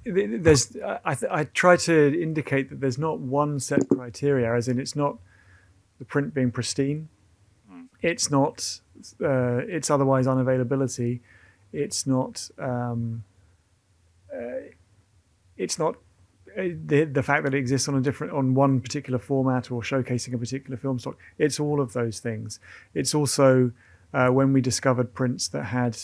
I try to indicate that there's not one set criteria, as in it's not the print being pristine, Mm. it's not it's otherwise unavailability, it's not the fact that it exists on one particular format or showcasing a particular film stock. It's all of those things. It's also when we discovered prints that had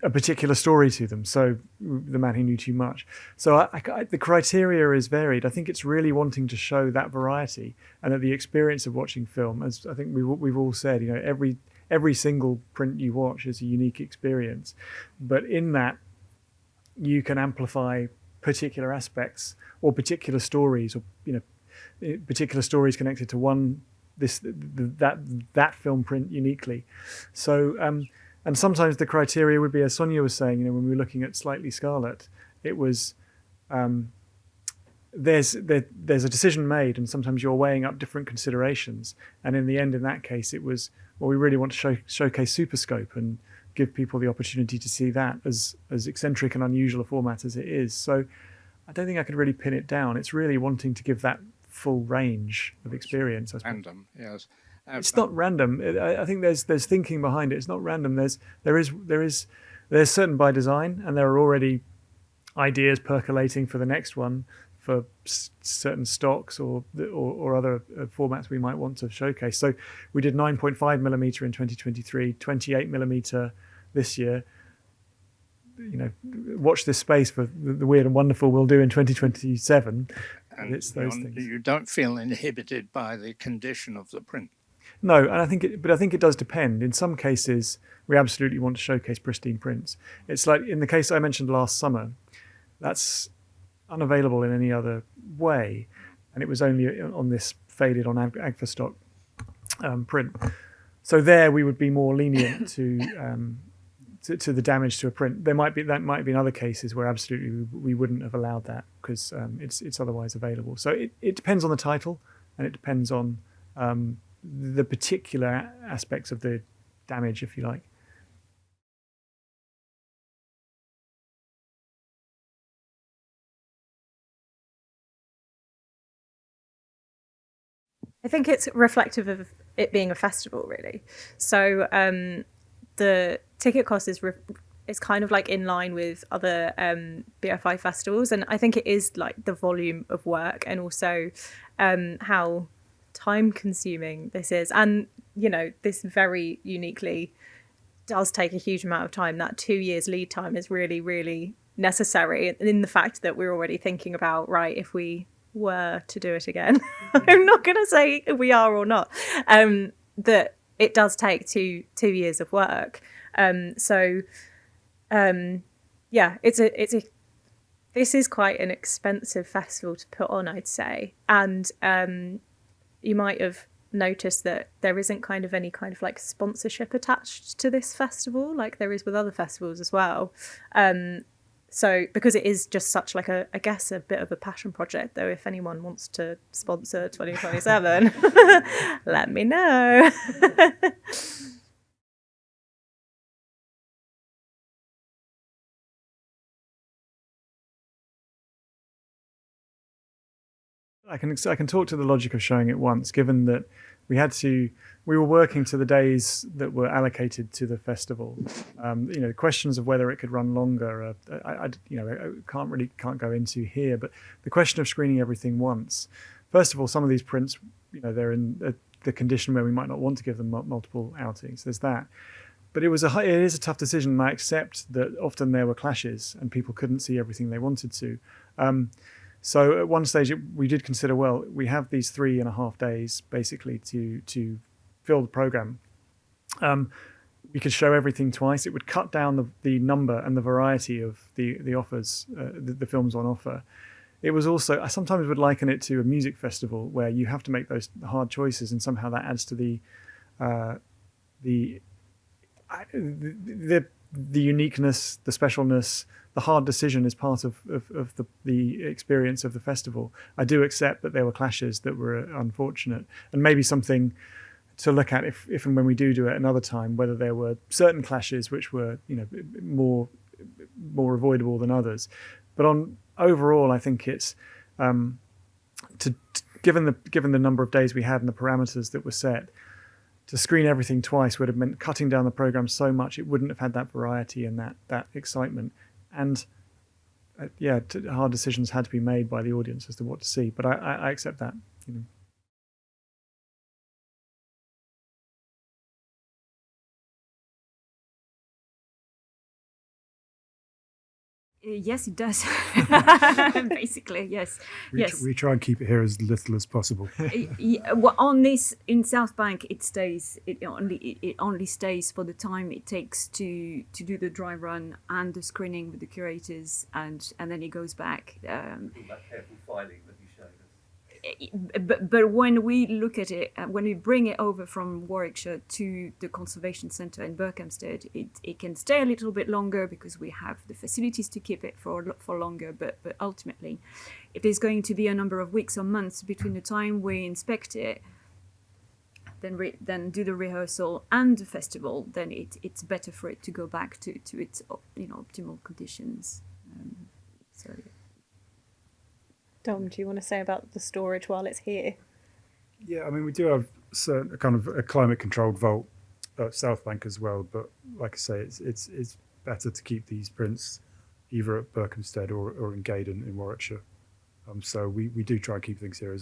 a particular story to them. So The Man Who Knew Too Much. So the criteria is varied. I think it's really wanting to show that variety, and that the experience of watching film, as I think we've all said, every single print you watch is a unique experience. But in that, you can amplify particular aspects or particular stories, or particular stories connected to that film print uniquely. So and sometimes the criteria would be, as Sonia was saying, when we were looking at Slightly Scarlet, it was there's a decision made, and sometimes you're weighing up different considerations. And in the end, in that case, it was, well, we really want to showcase Super Scope and give people the opportunity to see that as eccentric and unusual a format as it is. So I don't think I could really pin it down. It's really wanting to give that full range of experience. I suppose. Random, yes. It's not random. I think there's thinking behind it. It's not random. There's certain by design, and there are already ideas percolating for the next one for certain stocks or other formats we might want to showcase. So we did 9.5 millimeter in 2023, 28 millimeter this year. Watch this space for the weird and wonderful we'll do in 2027. And it's those things. You don't feel inhibited by the condition of the print. No, and I think it does depend. In some cases, we absolutely want to showcase pristine prints. It's like in the case I mentioned last summer, that's unavailable in any other way, and it was only on this faded on Agfa stock print. So there we would be more lenient to the damage to a print. That might be in other cases where absolutely we wouldn't have allowed that because it's otherwise available. So it depends on the title, and it depends on the particular aspects of the damage, if you like. I think it's reflective of it being a festival, really. So the ticket cost is kind of like in line with other BFI festivals, and I think it is like the volume of work and also how time-consuming this is, and this very uniquely does take a huge amount of time. That 2 years lead time is really, really necessary in the fact that we're already thinking about, right, if we were to do it again, I'm not going to say we are or not, that it does take two years of work. This is quite an expensive festival to put on, I'd say. And you might have noticed that there isn't kind of any kind of like sponsorship attached to this festival, like there is with other festivals as well. So because it is just such like I guess a bit of a passion project, though, if anyone wants to sponsor 2027, let me know. I can talk to the logic of showing it once, given that we were working to the days that were allocated to the festival. Questions of whether it could run longer, I can't go into here. But the question of screening everything once. First of all, some of these prints, they're in the condition where we might not want to give them multiple outings. There's that. But it is a tough decision, and I accept that often there were clashes and people couldn't see everything they wanted to. So at one stage, we did consider, well, we have these 3.5 days basically to fill the program. We could show everything twice. It would cut down the number and the variety of the offers, the films on offer. It was also, I sometimes would liken it to a music festival where you have to make those hard choices, and somehow that adds to the uniqueness, the specialness. The hard decision is part of the experience of the festival. I do accept that there were clashes that were unfortunate, and maybe something to look at if and when we do it another time, whether there were certain clashes which were more more avoidable than others. But on overall, I think it's given the number of days we had and the parameters that were set, to screen everything twice would have meant cutting down the program so much it wouldn't have had that variety and that excitement. And hard decisions had to be made by the audience as to what to see. But I accept that. Yes, it does. Basically, yes. We try and keep it here as little as possible. Well, on this in South Bank, it stays. It only stays for the time it takes to do the dry run and the screening with the curators, and then it goes back. That careful filing that you showed us. But when we look at it, when we bring it over from Warwickshire to the conservation centre in Berkhamsted, it can stay a little bit longer because we have the facilities to keep it for longer. But ultimately, if there's going to be a number of weeks or months between the time we inspect it, then do the rehearsal and the festival, then it's better for it to go back to its optimal conditions. Dom, do you want to say about the storage while it's here? Yeah, I mean, we do have certain kind of a climate-controlled vault at South Bank as well. But like I say, it's better to keep these prints either at Berkhamsted or in Gaydon in Warwickshire. So we do try and keep things here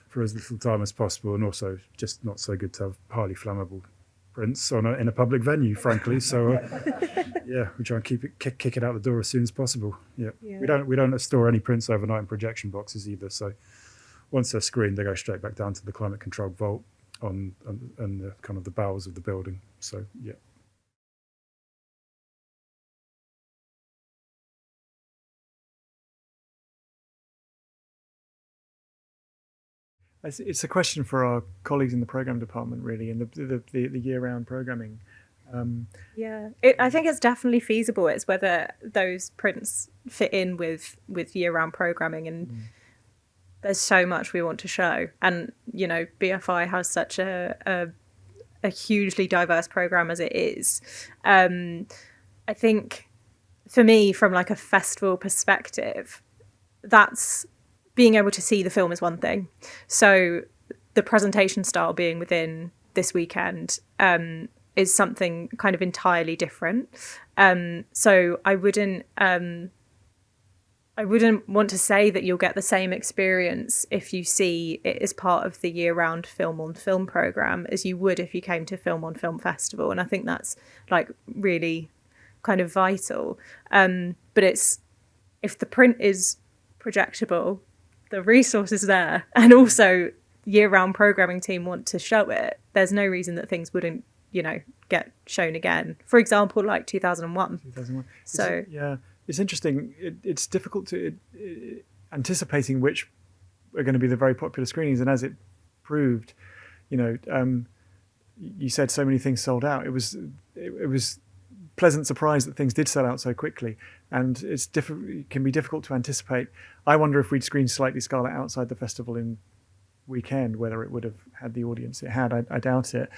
for as little time as possible, and also just not so good to have highly flammable prints in a public venue, frankly. So we try and kick it out the door as soon as possible. We don't store any prints overnight in projection boxes either. So once they're screened, they go straight back down to the climate controlled vault on the kind of the bowels of the building. So It's a question for our colleagues in the program department, really, and the year-round programming. I think it's definitely feasible. It's whether those prints fit in with year-round programming, and there's so much we want to show. And BFI has such a hugely diverse program as it is. I think for me, from like a festival perspective, that's being able to see the film is one thing. So the presentation style being within this weekend is something kind of entirely different. So I wouldn't want to say that you'll get the same experience if you see it as part of the year-round Film on Film program as you would if you came to Film on Film Festival. And I think that's like really kind of vital. But if the print is projectable, the resource is there, and also year-round programming team want to show it, there's no reason that things wouldn't get shown again, for example, like 2001. So it's interesting. It's difficult to anticipating which are going to be the very popular screenings, and as it proved, you said so many things sold out. It was pleasant surprise that things did sell out so quickly, and it can be difficult to anticipate. I wonder if we'd screened Slightly Scarlet outside the festival in weekend, whether it would have had the audience it had. I doubt it.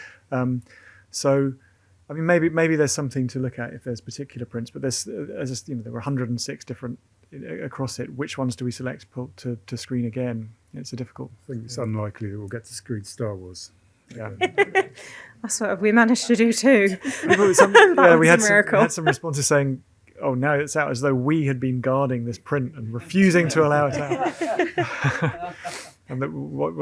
So, I mean, maybe there's something to look at if there's particular prints, but there were 106 different across it. Which ones do we select to screen again? It's a difficult. I think it's unlikely that we'll get to screen Star Wars. Yeah. That's what we managed to do too. We had some responses saying, "Oh, now it's out," as though we had been guarding this print and refusing to allow it out. And that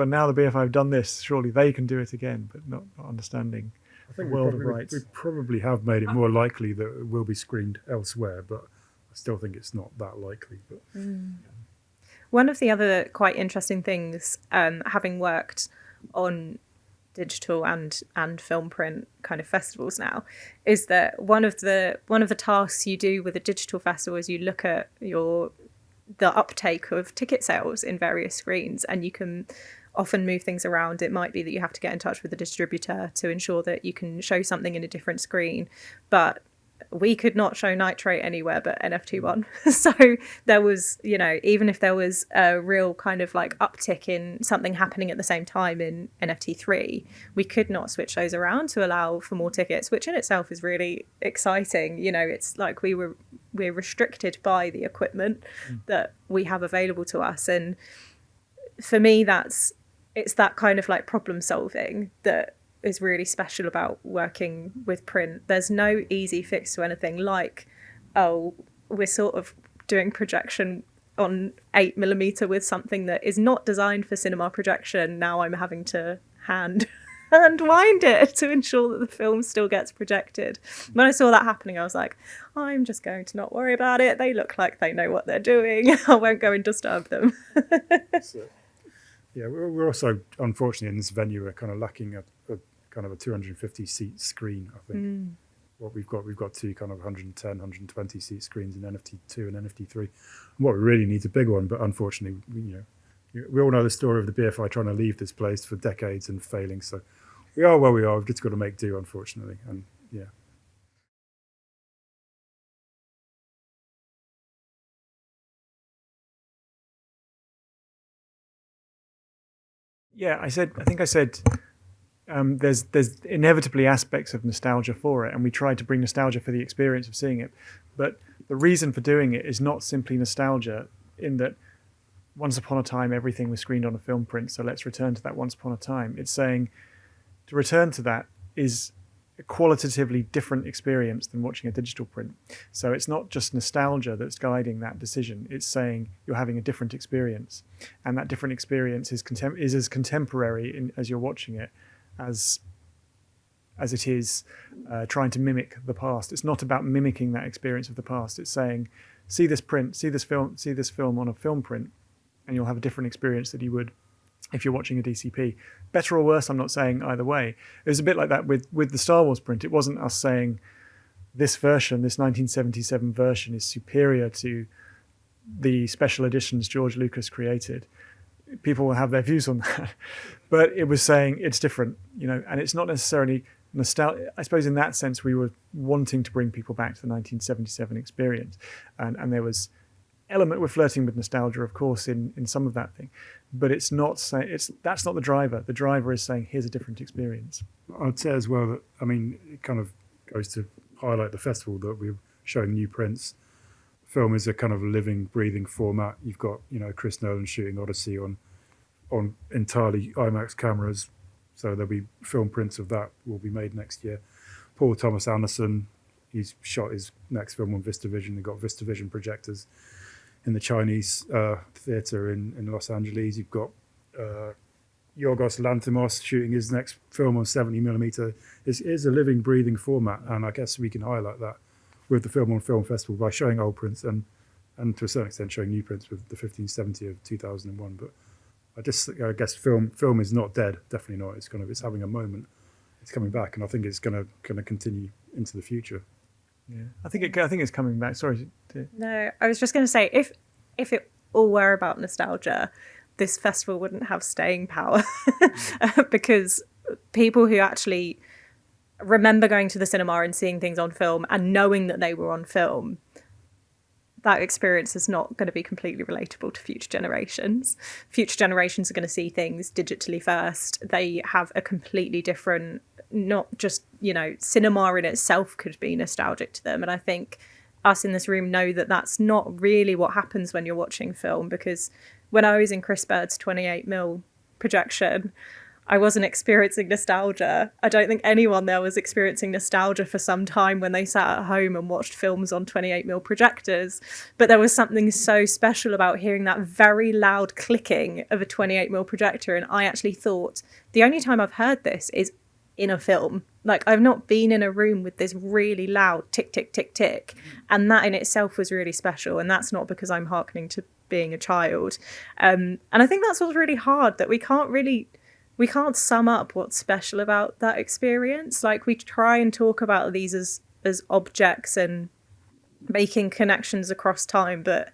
now the BFI have done this, surely they can do it again, but not understanding the world of rights. We probably have made it more likely that it will be screened elsewhere, but I still think it's not that likely. But one of the other quite interesting things, having worked on digital and film print kind of festivals now, is that one of the tasks you do with a digital festival is you look at the uptake of ticket sales in various screens, and you can often move things around. It might be that you have to get in touch with the distributor to ensure that you can show something in a different screen, but we could not show Nitrate anywhere but NFT1. So there was, even if there was a real kind of like uptick in something happening at the same time in NFT3, we could not switch those around to allow for more tickets, which in itself is really exciting. It's like we were we're restricted by the equipment that we have available to us. And for me, it's that kind of like problem solving that is really special about working with print. There's no easy fix to anything, like, oh, we're sort of doing projection on 8mm with something that is not designed for cinema projection. Now I'm having to hand wind it to ensure that the film still gets projected. When I saw that happening, I was like, I'm just going to not worry about it. They look like they know what they're doing. I won't go and disturb them. Yeah, we're also, unfortunately, in this venue, we're kind of lacking a kind of a 250 seat screen, I think. What we've got two kind of 110, 120 seat screens in NFT2 and NFT3. And what we really need is a big one, but unfortunately, we all know the story of the BFI trying to leave this place for decades and failing. So we are where we are. We've just got to make do, unfortunately. And yeah. Yeah, I think I said there's inevitably aspects of nostalgia for it, and we tried to bring nostalgia for the experience of seeing it. But the reason for doing it is not simply nostalgia, in that once upon a time everything was screened on a film print, so let's return to that once upon a time. It's saying to return to that is a qualitatively different experience than watching a digital print. So it's not just nostalgia that's guiding that decision. It's saying you're having a different experience, and that different experience is as contemporary as you're watching it as it is trying to mimic the past. It's not about mimicking that experience of the past. It's saying, see this print, see this film on a film print, and you'll have a different experience that you would if you're watching a DCP. Better or worse, I'm not saying either way. It was a bit like that with the Star Wars print. It wasn't us saying this version, this 1977 version, is superior to the special editions George Lucas created. People will have their views on that. But it was saying it's different, and it's not necessarily nostalgia. I suppose in that sense, we were wanting to bring people back to the 1977 experience. And there was we're flirting with nostalgia, of course, in some of that thing, but that's not the driver. The driver is saying, here's a different experience. I'd say as well that, it kind of goes to highlight the festival that we're showing new prints. Film is a kind of living, breathing format. You've got, Chris Nolan shooting Odyssey on entirely IMAX cameras, so there'll be film prints of that will be made next year. Paul Thomas Anderson, he's shot his next film on VistaVision. They've got VistaVision projectors in the Chinese theatre in Los Angeles. You've got Yorgos Lanthimos shooting his next film on 70mm. It is a living, breathing format, and I guess we can highlight that with the Film on Film Festival by showing old prints and to a certain extent showing new prints with the 1570 of 2001. But I guess film is not dead. Definitely not. It's having a moment. It's coming back, and I think it's going to continue into the future. Yeah, I think it's coming back. Sorry. No, I was just going to say, if it all were about nostalgia, this festival wouldn't have staying power because people who actually remember going to the cinema and seeing things on film and knowing that they were on film, that experience is not going to be completely relatable to future generations. Future generations are going to see things digitally first. They have a completely different, not just, cinema in itself could be nostalgic to them. And I think us in this room know that that's not really what happens when you're watching film, because when I was in Chris Bird's 28mm projection, I wasn't experiencing nostalgia. I don't think anyone there was experiencing nostalgia for some time when they sat at home and watched films on 28mm projectors. But there was something so special about hearing that very loud clicking of a 28mm projector. And I actually thought the only time I've heard this is in a film. Like, I've not been in a room with this really loud tick, tick, tick, tick. And that in itself was really special. And that's not because I'm hearkening to being a child. And I think that's what's really hard, that we can't sum up what's special about that experience. Like, we try and talk about these as objects and making connections across time, but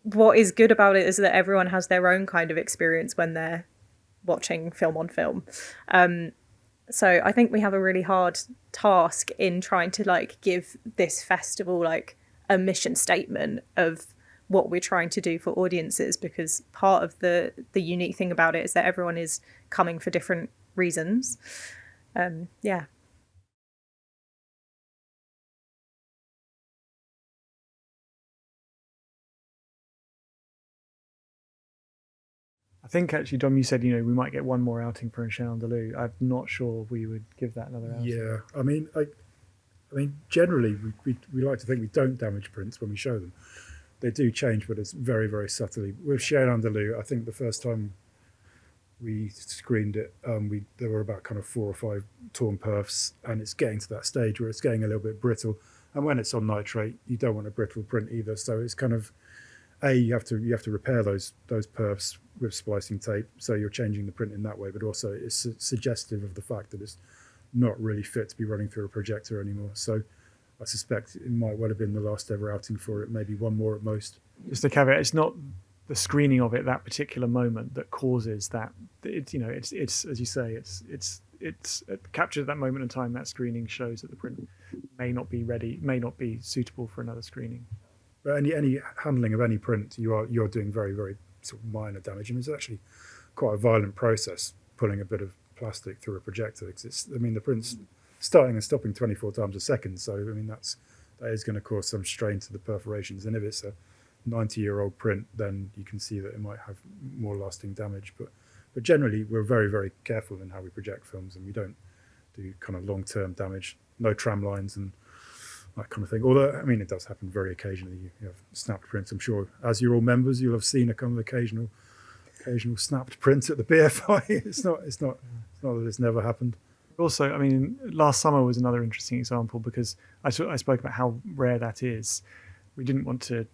what is good about it is that everyone has their own kind of experience when they're watching film on film. So I think we have a really hard task in trying to give this festival a mission statement of what we're trying to do for audiences, because part of the unique thing about it is that everyone is coming for different reasons. Yeah. I think actually, Dom, you said we might get one more outing for Chien Andalou. I'm not sure we would give that another outing. Yeah, I mean, generally we like to think we don't damage prints when we show them. They do change, but it's very, very subtly. With Chien Andalou, I think the first time we screened it, there were about kind of 4 or 5 torn perfs, and it's getting to that stage where it's getting a little bit brittle. And when it's on nitrate, you don't want a brittle print either. So it's kind of you have to repair those perfs with splicing tape. So you're changing the print in that way, but also it's suggestive of the fact that it's not really fit to be running through a projector anymore. So I suspect it might well have been the last ever outing for it, maybe one more at most. Just a caveat: it's not the screening of it that particular moment that causes that. It's as you say, it's captured at that moment in time. That screening shows that the print may not be ready, may not be suitable for another screening. But any handling of any print, you're doing very, very sort of minor damage. I mean, it's actually quite a violent process pulling a bit of plastic through a projector. The print's starting and stopping 24 times a second. So I mean, that is going to cause some strain to the perforations. And if it's a 90-year-old print, then you can see that it might have more lasting damage. But generally, we're very, very careful in how we project films, and we don't do kind of long-term damage. No tram lines and that kind of thing. Although, I mean, it does happen very occasionally. You have snapped prints. I'm sure, as you're all members, you'll have seen a kind of occasional snapped print at the BFI. It's not that it's never happened. Also, I mean, last summer was another interesting example because I spoke about how rare that is. We didn't want to.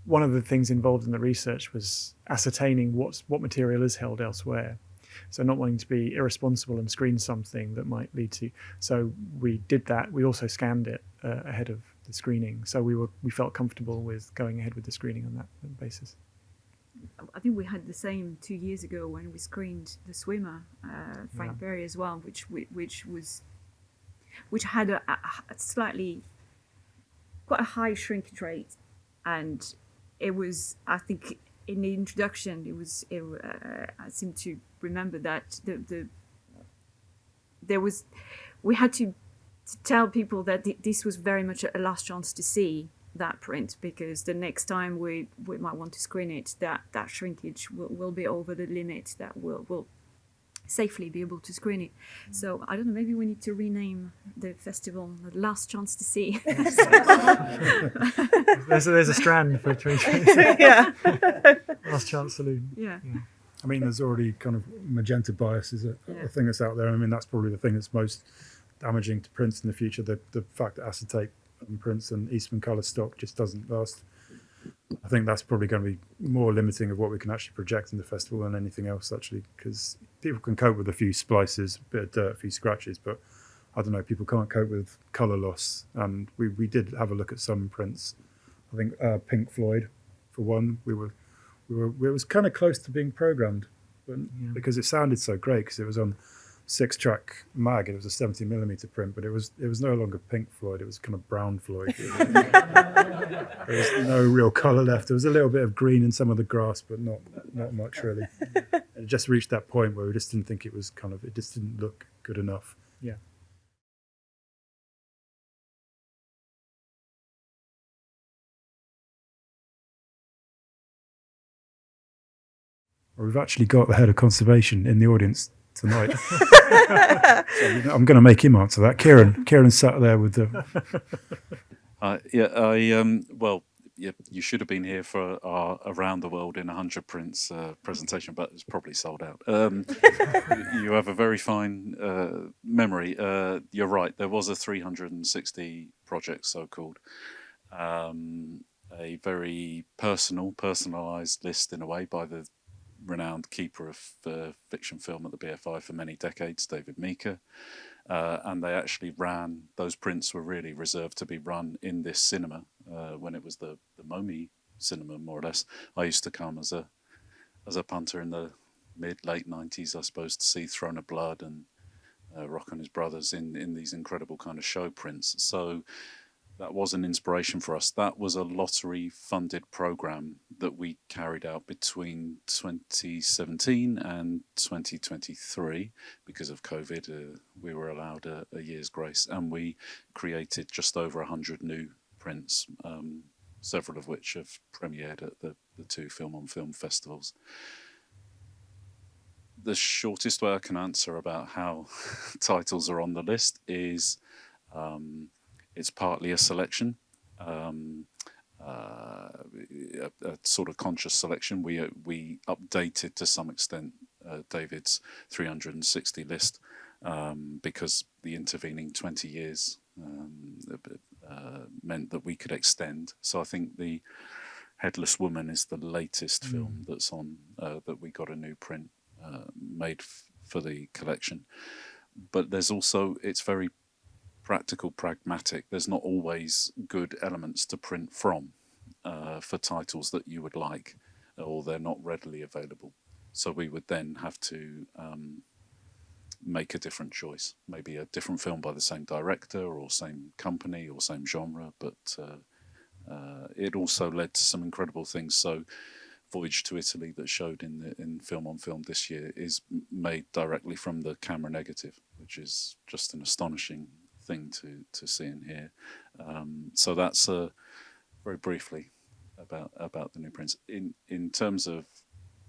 One of the things involved in the research was ascertaining what material is held elsewhere. So not wanting to be irresponsible and screen something that might lead to. So we did that. We also scanned it ahead of the screening. So we felt comfortable with going ahead with the screening on that basis. I think we had the same 2 years ago when we screened The Swimmer, Frank Perry as well, which had a slightly quite a high shrinkage rate, and it was, I think, in the introduction, I seem to remember that we had to tell people that this was very much a last chance to see that print, because the next time we might want to screen it, that shrinkage will be over the limit that we'll safely be able to screen it. So I don't know, maybe we need to rename the festival the Last Chance to See. There's a strand for 2020. Yeah. Last Chance Saloon. Yeah. I mean, there's already kind of magenta bias is a thing that's out there. I mean, that's probably the thing that's most damaging to prints in the future. The fact that acetate prints and Eastman colour stock just doesn't last. I think that's probably going to be more limiting of what we can actually project in the festival than anything else, actually, because people can cope with a few splices, a bit of dirt, a few scratches, but I don't know, people can't cope with colour loss. And we did have a look at some prints. I think Pink Floyd, for one, it was kind of close to being programmed, but because it sounded so great, because it was on 6-track mag. It was a 70mm print, but it was no longer Pink Floyd. It was kind of Brown Floyd. There was no real colour left. There was a little bit of green in some of the grass, but not much really. It just reached that point where we just didn't think it just didn't look good enough. Yeah. Well, we've actually got the head of conservation in the audience tonight. So I'm going to make him answer that. Kieran sat there with the. Well, you should have been here for our Around the World in 100 Prints presentation, but it's probably sold out. You have a very fine memory. You're right. There was a 360 project, so-called. A very personalised list in a way by the renowned keeper of fiction film at the BFI for many decades, David Meeker, and they actually those prints were really reserved to be run in this cinema when it was the Momi cinema, more or less. I used to come as a punter in the late 90s, I suppose, to see Throne of Blood and Rock and His Brothers in these incredible kind of show prints. So that was an inspiration for us. That was a lottery-funded program that we carried out between 2017 and 2023. Because of COVID, we were allowed a year's grace, and we created just over 100 new prints, several of which have premiered at the 2 Film on Film festivals. the shortest way I can answer about how titles are on the list is it's partly a selection, a sort of conscious selection. We updated to some extent David's 360 list because the intervening 20 years meant that we could extend. So I think the Headless Woman is the latest film that's on that we got a new print made for the collection. But there's also, it's very practical, pragmatic. There's not always good elements to print from for titles that you would like, or they're not readily available. So we would then have to make a different choice, maybe a different film by the same director or same company or same genre, but it also led to some incredible things. So Voyage to Italy that showed in Film on Film this year is made directly from the camera negative, which is just an astonishing thing to see and hear. So that's very briefly about the new prints. In terms of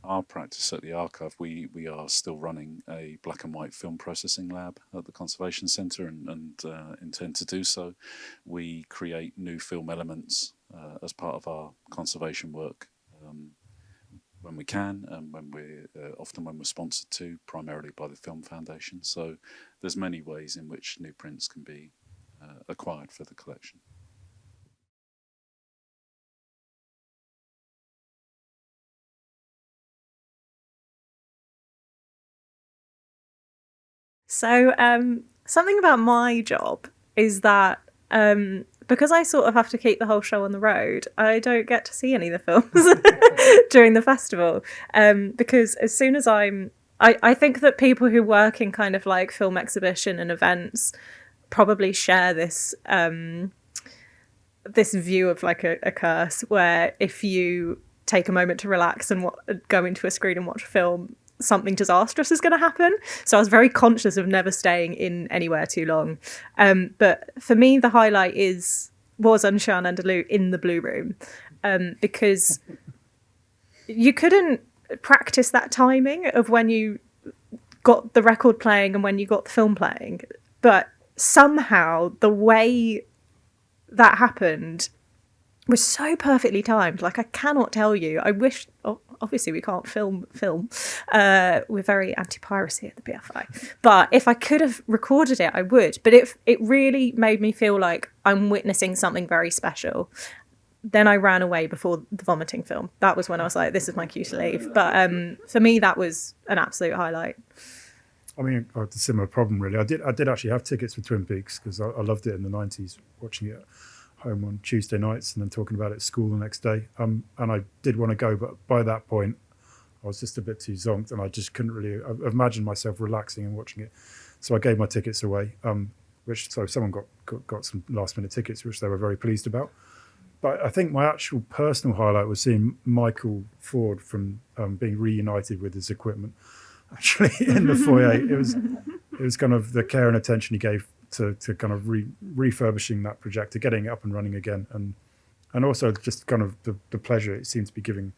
our practice at the archive, we are still running a black and white film processing lab at the Conservation Centre and intend to do so. We create new film elements as part of our conservation work when we can, and when we're sponsored to, primarily by the Film Foundation. So there's many ways in which new prints can be acquired for the collection. So something about my job is that because I sort of have to keep the whole show on the road, I don't get to see any of the films during the festival because as soon as I think that people who work in kind of like film exhibition and events probably share this this view of like a curse, where if you take a moment to relax and go into a screen and watch a film, something disastrous is going to happen. So I was very conscious of never staying in anywhere too long. But for me, the highlight was Unshan Andalou in the Blue Room, because you couldn't practice that timing of when you got the record playing and when you got the film playing. But somehow the way that happened was so perfectly timed. Like, I cannot tell you. I wish... obviously we can't film. We're very anti-piracy at the BFI. But if I could have recorded it, I would. But it really made me feel like I'm witnessing something very special. Then I ran away before the vomiting film. That was when I was like, this is my cue to leave. But for me, that was an absolute highlight. I mean, I had a similar problem, really. I did actually have tickets for Twin Peaks because I loved it in the 90s, watching it home on Tuesday nights and then talking about it at school the next day. And I did want to go, but by that point, I was just a bit too zonked and I just couldn't really imagine myself relaxing and watching it. So I gave my tickets away, so someone got some last minute tickets, which they were very pleased about. But I think my actual personal highlight was seeing Michael Ford from being reunited with his equipment, actually, in the foyer. It was kind of the care and attention he gave to kind of refurbishing that projector, getting it up and running again, and also just kind of the pleasure it seemed to be giving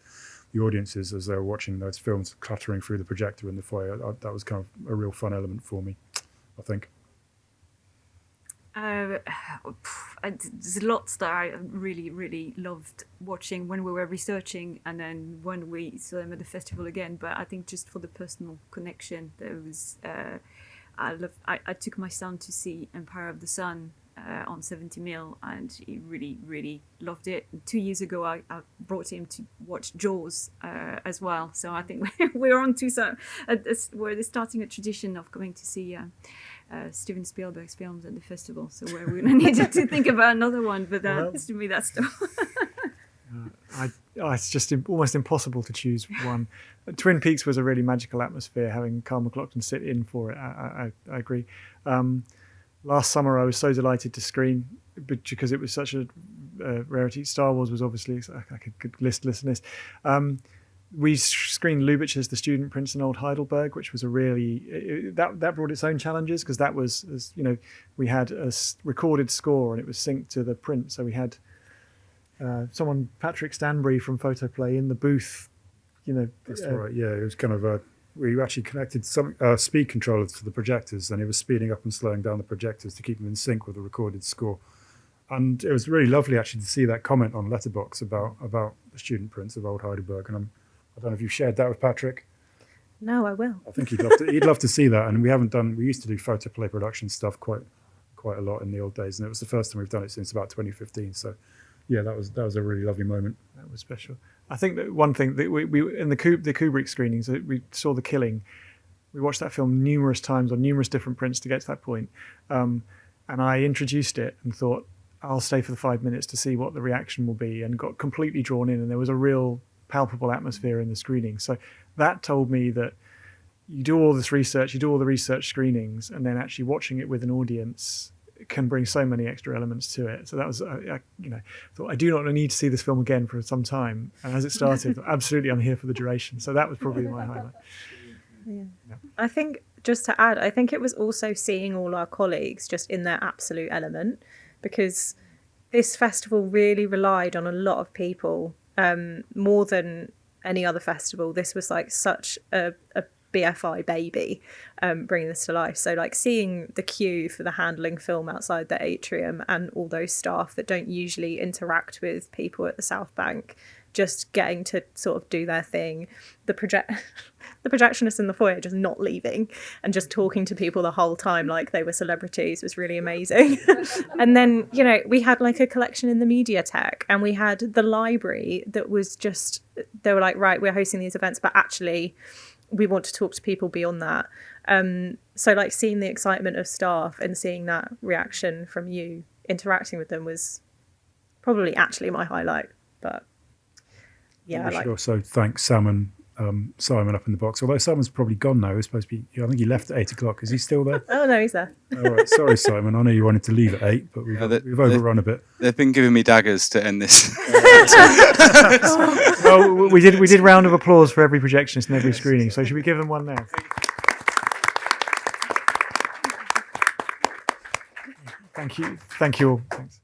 the audiences as they were watching those films clattering through the projector in the foyer. That was kind of a real fun element for me, I think. There's lots that I really, really loved watching when we were researching and then when we saw them at the festival again. But I think just for the personal connection, there was... I took my son to see Empire of the Sun on 70mm, and he really, really loved it. And 2 years ago, I brought him to watch Jaws as well. So I think we're on to we're starting a tradition of coming to see Steven Spielberg's films at the festival. So we're going to need to think about another one, but to me, that's still... It's just almost impossible to choose one. Twin Peaks was a really magical atmosphere, having Carl McLaughlin sit in for it. I agree. Last summer, I was so delighted to screen, because it was such a rarity. Star Wars was obviously, I could list this. We screened Lubitsch's The Student Prince in Old Heidelberg, which was a really... that brought its own challenges, because that was, we had a recorded score and it was synced to the print. So we had... Patrick Stanbury from Photoplay in the booth, That's right. Yeah, it was kind of we actually connected some speed controllers to the projectors, and it was speeding up and slowing down the projectors to keep them in sync with the recorded score. And it was really lovely actually to see that comment on Letterboxd about the student prints of Old Heidelberg. And I don't know if you've shared that with Patrick. No, I will. I think he'd love to see that. And we used to do photoplay production stuff quite a lot in the old days, and it was the first time we've done it since about 2015. So yeah, that was a really lovely moment. That was special. I think that one thing that we in the Kubrick screenings, we saw The Killing. We watched that film numerous times on numerous different prints to get to that point. And I introduced it and thought, I'll stay for the 5 minutes to see what the reaction will be, and got completely drawn in, and there was a real palpable atmosphere in the screening. So that told me that you do all this research, you do all the research screenings, and then actually watching it with an audience can bring so many extra elements to it. So that was, thought I do not need to see this film again for some time. And as it started, absolutely, I'm here for the duration. So that was probably my highlight. Yeah. I think, just to add, I think it was also seeing all our colleagues just in their absolute element, because this festival really relied on a lot of people, more than any other festival. This was like such a BFI baby, bringing this to life. So like seeing the queue for the handling film outside the atrium, and all those staff that don't usually interact with people at the South Bank, just getting to sort of do their thing. The projectionists in the foyer just not leaving and just talking to people the whole time like they were celebrities was really amazing. And then, we had like a collection in the Mediatek, and we had the library that was just, they were like, right, we're hosting these events, but actually we want to talk to people beyond that. So like seeing the excitement of staff and seeing that reaction from you interacting with them was probably actually my highlight. But yeah, we should also thank Simon up in the box. Although Simon's probably gone now. He's supposed to be. I think he left at 8 o'clock. Is he still there? Oh no, he's there. All right, sorry, Simon. I know you wanted to leave at 8, but we've overrun a bit. They've been giving me daggers to end this. Well, we did round of applause for every projectionist and every screening. So should we give them one now? Thank you all. Thanks.